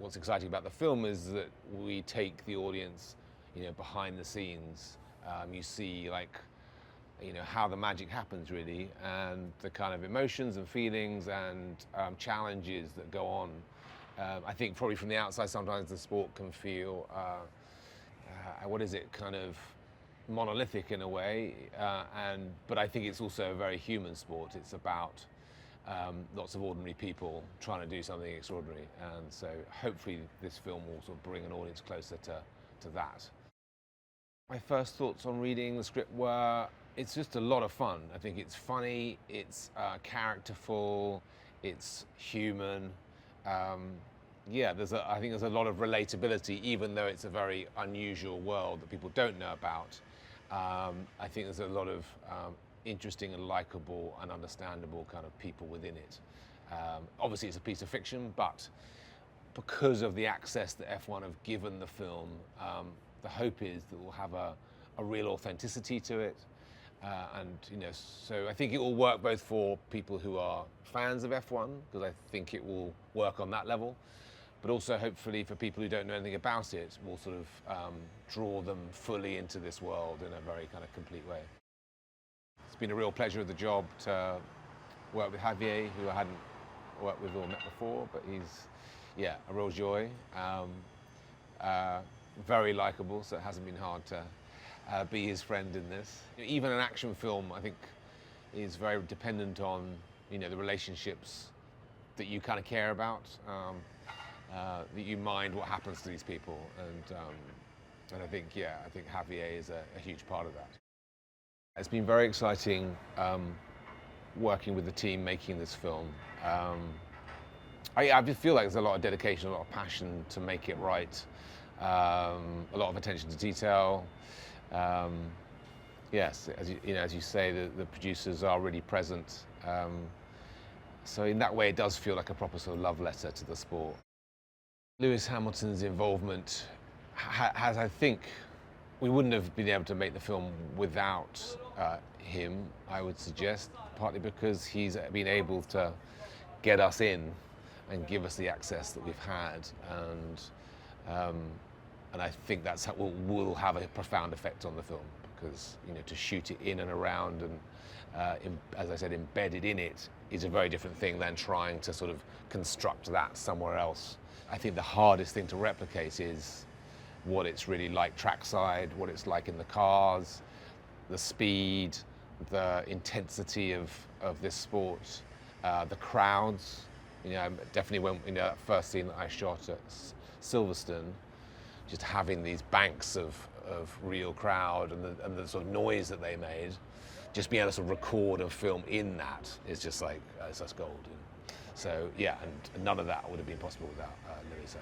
what's exciting about the film is that we take the audience, behind the scenes. You see, like, how the magic happens really, and the kind of emotions and feelings and challenges that go on. I think probably from the outside, sometimes the sport can feel, what is it, kind of monolithic in a way, but I think it's also a very human sport. It's about lots of ordinary people trying to do something extraordinary, and so hopefully this film will sort of bring an audience closer to that. My first thoughts on reading the script were, it's just a lot of fun. I think it's funny, it's characterful, it's human. Yeah, I think there's a lot of relatability, even though it's a very unusual world that people don't know about. I think there's a lot of interesting and likable and understandable kind of people within it. Obviously, it's a piece of fiction, but because of the access that F1 have given the film, the hope is that we'll have a real authenticity to it. So I think it will work both for people who are fans of F1, because I think it will work on that level, but also hopefully for people who don't know anything about it, will sort of draw them fully into this world in a very kind of complete way. It's been a real pleasure of the job to work with Javier, who I hadn't worked with or met before, but he's, yeah, a real joy. Very likable, so it hasn't been hard to be his friend in this. Even an action film, I think, is very dependent on, the relationships that you kind of care about, that you mind what happens to these people, and I think Javier is a huge part of that. It's been very exciting working with the team making this film. I just feel like there's a lot of dedication, a lot of passion to make it right, a lot of attention to detail. Yes, as you say, the producers are really present. So in that way, it does feel like a proper sort of love letter to the sport. Lewis Hamilton's involvement has, I think, we wouldn't have been able to make the film without him, I would suggest, partly because he's been able to get us in and give us the access that we've had, and I think that's how will have a profound effect on the film, because to shoot it in and around and as I said, embedded in it is a very different thing than trying to sort of construct that somewhere else. I think the hardest thing to replicate is what it's really like trackside, what it's like in the cars, the speed, the intensity of this sport, the crowds. Definitely when that first scene that I shot at Silverstone, just having these banks of real crowd and the sort of noise that they made, just being able to sort of record and film in that is just like, it's just gold. So yeah, and none of that would have been possible without Lewis.